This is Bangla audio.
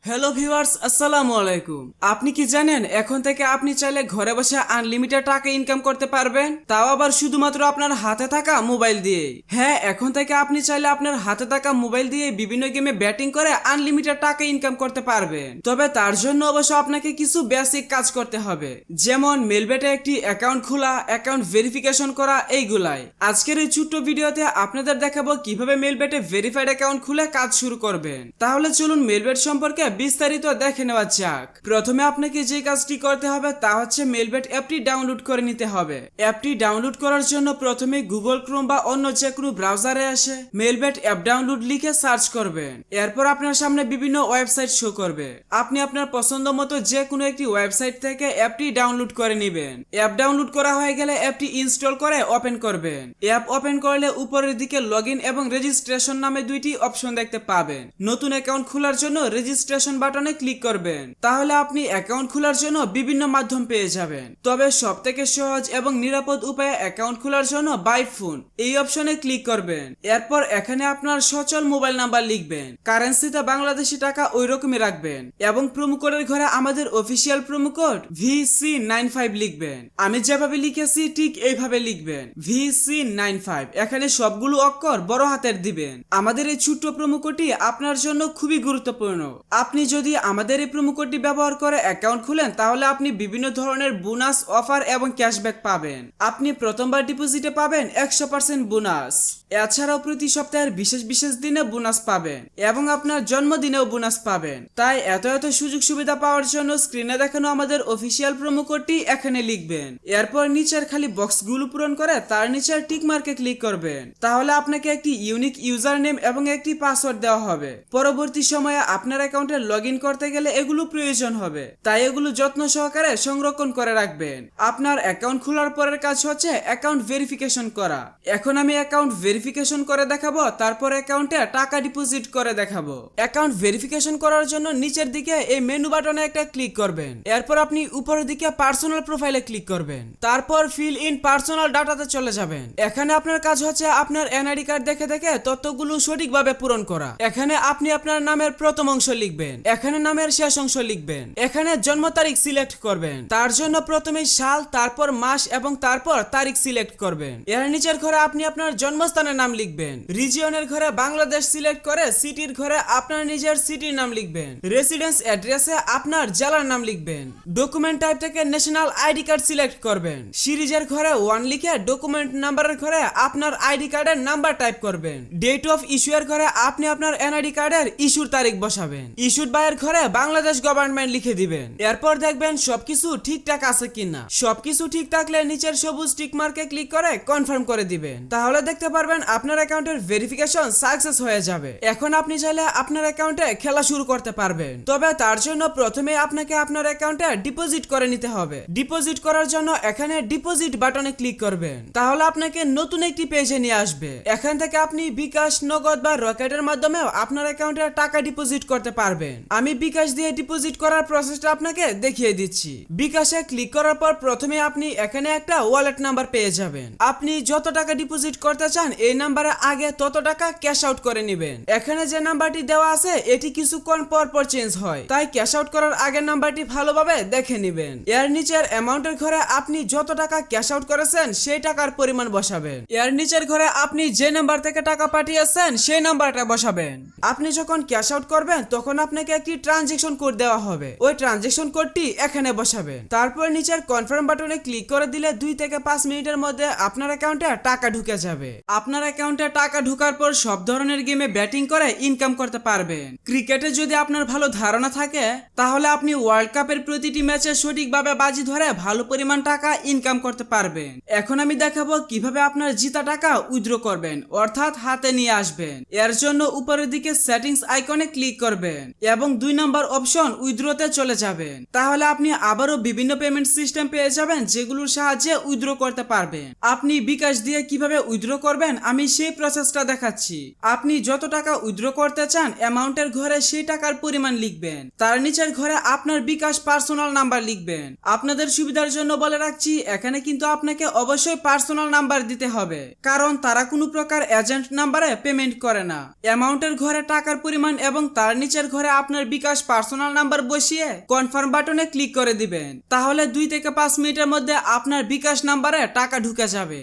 হ্যালো ভিউয়ার্স, আসসালামু আলাইকুম। আপনি কি জানেন এখন থেকে আপনি চাইলে ঘরে বসে আনলিমিটেড টাকা ইনকাম করতে পারবেন, তাও আবার শুধুমাত্র আপনার হাতে থাকা মোবাইল দিয়ে। হ্যাঁ, এখন থেকে আপনি চাইলে আপনার হাতে থাকা মোবাইল দিয়ে বিভিন্ন গেমে ব্যাটিং করে আনলিমিটেড টাকা ইনকাম করতে পারবেন। তবে তার জন্য অবশ্য আপনাকে কিছু বেসিক কাজ করতে হবে, যেমন মেলবেটে একটি অ্যাকাউন্ট খোলা, অ্যাকাউন্ট ভেরিফিকেশন করা, এইগুলাই। আজকের এই ছোট্ট ভিডিওতে আপনাদের দেখাবো কিভাবে মেলবেটে ভেরিফাইড অ্যাকাউন্ট খুলে কাজ শুরু করবেন। তাহলে চলুন মেলবেট সম্পর্কে বিস্তারিত দেখে নেওয়া যাক। প্রথমে আপনাকে যে কাজটি করতে হবে তা হচ্ছে মেলবেট অ্যাপটি ডাউনলোড করে নিতে হবে। অ্যাপটি ডাউনলোড করার জন্য প্রথমে গুগল ক্রোম বা অন্য যে কোনো ব্রাউজারে এসে মেলবেট অ্যাপ ডাউনলোড লিখে সার্চ করবেন। এরপর আপনার সামনে বিভিন্ন ওয়েবসাইট শো করবে। আপনি আপনার পছন্দ মতো যে কোনো একটি ওয়েবসাইট থেকে অ্যাপটি ডাউনলোড করে নেবেন। অ্যাপ ডাউনলোড করা হয়ে গেলে অ্যাপটি ইনস্টল করে ওপেন করবেন। অ্যাপ ওপেন করলে উপরের দিকে লগইন এবং রেজিস্ট্রেশন নামে দুইটি অপশন দেখতে পাবেন। নতুন অ্যাকাউন্ট খোলার জন্য রেজিস্ট্রেশন বাটনে ক্লিক করবেন। তাহলে আপনি অ্যাকাউন্ট খোলার জন্য বিভিন্ন মাধ্যম পেয়ে যাবেন। তবে সবথেকে সহজ এবং নিরাপদ উপায়ে অ্যাকাউন্ট খোলার জন্য বাই ফোন এই অপশনে ক্লিক করবেন। এরপর এখানে আপনার সচল মোবাইল নাম্বার লিখবেন। কারেন্সিতে বাংলাদেশি টাকা ওই রকমই রাখবেন এবং প্রোমো কোডের ঘরে আমাদের অফিসিয়াল প্রোমো কোড VC95 লিখবেন। আমি যেভাবে লিখেছি ঠিক এইভাবে লিখবেন, VC95। এখানে সবগুলো অক্ষর বড় হাতের দিবেন। আমাদের এই ছোট্ট প্রোমো কোডটি আপনার জন্য খুবই গুরুত্বপূর্ণ। আপনি যদি আমাদের এই প্রোমো কোডটি ব্যবহার করে অ্যাকাউন্ট খুলেন তাহলে আপনি বিভিন্ন ধরনের বোনাস, অফার এবং ক্যাশব্যাক পাবেন। আপনি প্রথমবার ডিপোজিটে পাবেন 100% বোনাস। এছাড়াও প্রতি সপ্তাহের বিশেষ বিশেষ দিনে বোনাস পাবেন এবং আপনার জন্মদিনেও বোনাস পাবেন। তাই এত সুযোগ সুবিধা পাওয়ার জন্য স্ক্রিনে দেখানো আমাদের অফিসিয়াল প্রোমো কোডটি এখানে লিখবেন। এরপর নিচের খালি বক্সগুলো পূরণ করে তার নিচের টিক মার্কে ক্লিক করবেন। তাহলে আপনাকে একটি ইউনিক ইউজার নেম এবং একটি পাসওয়ার্ড দেওয়া হবে। পরবর্তী সময়ে আপনার অ্যাকাউন্টে লগইন করতে গেলে এগুলো প্রয়োজন হবে, তাই এগুলো যত্ন সহকারে সংরক্ষণ করে রাখবেন। আপনার অ্যাকাউন্ট খোলার পরের কাজ হচ্ছে অ্যাকাউন্ট ভেরিফিকেশন করা। এখন আমি অ্যাকাউন্ট ভেরিফিকেশন করে দেখাবো, তারপর অ্যাকাউন্টে টাকা ডিপোজিট করে দেখাবো। অ্যাকাউন্ট ভেরিফিকেশন করার জন্য নিচের দিকে এই মেনু বাটনে একটা ক্লিক করবেন। এরপর আপনি উপরের দিকে পার্সোনাল প্রোফাইলে ক্লিক করবেন। তারপর ফিল ইন পার্সোনাল ডাটাতে চলে যাবেন। এখানে আপনার কাজ হচ্ছে আপনার এনআইডি কার্ড দেখে দেখে তথ্যগুলো সঠিকভাবে পূরণ করা। এখানে আপনি আপনার নামের প্রথম অংশ লিখবেন, এখানে নামের শেষ অংশ লিখবেন, এখানে জন্ম তারিখ সিলেক্ট করবেন। তার জন্য প্রথমে সাল, তারপর মাস এবং তারপর তারিখ সিলেক্ট করবেন। এর নিচের ঘরে আপনি আপনার জন্মস্থানের নাম লিখবেন। রিজিয়নের ঘরে বাংলাদেশ সিলেক্ট করে সিটির ঘরে আপনার নিজের সিটির নাম লিখবেন। রেসিডেন্স অ্যাড্রেসে আপনার জেলার নাম লিখবেন। ডকুমেন্ট টাইপ থেকে ন্যাশনাল আইডি কার্ড সিলেক্ট করবেন। সিরিজের ঘরে 1 লিখে ডকুমেন্ট নাম্বারের ঘরে আপনার আইডি কার্ডের নাম্বার টাইপ করবেন। ডেট অফ ইস্যুয়ের ঘরে আপনি আপনার এনআইডি কার্ডের ইস্যুর তারিখ বসাবেন। ইস্যুড বাইয়ের ঘরে বাংলাদেশ গভর্নমেন্ট লিখে দিবেন। এরপর দেখবেন সবকিছু ঠিকঠাক আছে কিনা। সবকিছু ঠিক থাকলে নিচের সবুজ টিক মার্কে ক্লিক করে কনফার্ম করে দিবেন। তাহলে দেখতে পারবেন আপনার অ্যাকাউন্টের ভেরিফিকেশন সাকসেস হয়ে যাবে। এখন আপনি চাইলে আপনার অ্যাকাউন্টে খেলা শুরু করতে পারবেন। তবে তার জন্য প্রথমে আপনাকে আপনার অ্যাকাউন্টে ডিপোজিট করে নিতে হবে। ডিপোজিট করার জন্য এখানে ডিপোজিট বাটনে ক্লিক করবেন। তাহলে আপনাকে নতুন একটি পেজে নিয়ে আসবে। এখান থেকে আপনি বিকাশ, নগদ বা রকেটের মাধ্যমেও আপনার অ্যাকাউন্টে টাকা ডিপোজিট করতে পারবেন। আমি বিকাশ দিয়ে ডিপোজিট করার প্রসেসটা আপনাকে দেখিয়ে দিচ্ছি। বিকাশে ক্লিক করার পর প্রথমে আপনি এখানে একটা ওয়ালেট নাম্বার পেয়ে যাবেন। আপনি যত টাকা ডিপোজিট করতে চান এই নাম্বারে আগে তত টাকা ক্যাশ আউট করে নেবেন। এখানে যে নাম্বারটি দেওয়া আছে এটি কিছুক্ষণ পর পর চেঞ্জ হয়, তাই ক্যাশ আউট করার আগের নাম্বারটি ভালোভাবে দেখে নেবেন। এর নিচের অ্যামাউন্টের ঘরে আপনি যত টাকা ক্যাশ আউট করেছেন সেই টাকার পরিমাণ বসাবেন। এর নিচের ঘরে আপনি যে নাম্বার থেকে টাকা পাঠিয়েছেন সেই নাম্বারটা বসাবেন। আপনি যখন ক্যাশ আউট করবেন তখন আপনাকে একটি ট্রানজেকশন কোড দেওয়া হবে, ওই ট্রানজেকশন কোডটি এখানে বসাবেন। তারপর নিচের কনফার্ম বাটনে ক্লিক করে দিলে 2 থেকে 5 মিনিটের মধ্যে আপনার অ্যাকাউন্টে টাকা ঢুকে যাবে। আপনার অ্যাকাউন্টে টাকা ঢোকার পর সব ধরনের গেমে ব্যাটিং করে ইনকাম করতে পারবেন। ক্রিকেটে যদি আপনার ভালো ধারণা থাকে তাহলে আপনি ওয়ার্ল্ড কাপের প্রতিটি ম্যাচে সঠিকভাবে বাজি ধরে ভালো পরিমাণ টাকা ইনকাম করতে পারবেন। এখন আমি দেখাবো কিভাবে আপনার জিতা টাকা উইথড্র করবেন, অর্থাৎ হাতে নিয়ে আসবেন। এর জন্য উপরের দিকে সেটিংস আইকনে ক্লিক করবেন এবং 2 নম্বর অপশন উইথড্রতে চলে যাবেন। তাহলে আপনি আবারও বিভিন্ন পেমেন্ট সিস্টেম পেয়ে যাবেন যেগুলোর সাহায্যে উইথড্র করতে পারবেন। আপনি বিকাশ দিয়ে কিভাবে উইথড্র করবেন আমি সেই প্রসেসটা দেখাচ্ছি। আপনি যত টাকা উইথড্র করতে চান অ্যামাউন্টের ঘরে সেই টাকার পরিমাণ লিখবেন। তার নিচের ঘরে আপনার বিকাশ পার্সোনাল নাম্বার লিখবেন। আপনাদের সুবিধার জন্য বলে রাখছি এখানে কিন্তু আপনাকে অবশ্যই পার্সোনাল নাম্বার দিতে হবে, কারণ তারা কোনো প্রকার এজেন্ট নাম্বারে পেমেন্ট করে না। অ্যামাউন্টের ঘরে টাকার পরিমাণ এবং তার নিচের ঘরে এরপরে আপনার বিকাশ পার্সোনাল নাম্বার বসিয়ে কনফার্ম বাটনে ক্লিক করে দিবেন। তাহলে 2 থেকে 5 মিনিটের মধ্যে আপনার বিকাশ নাম্বারে টাকা ঢুকে যাবে।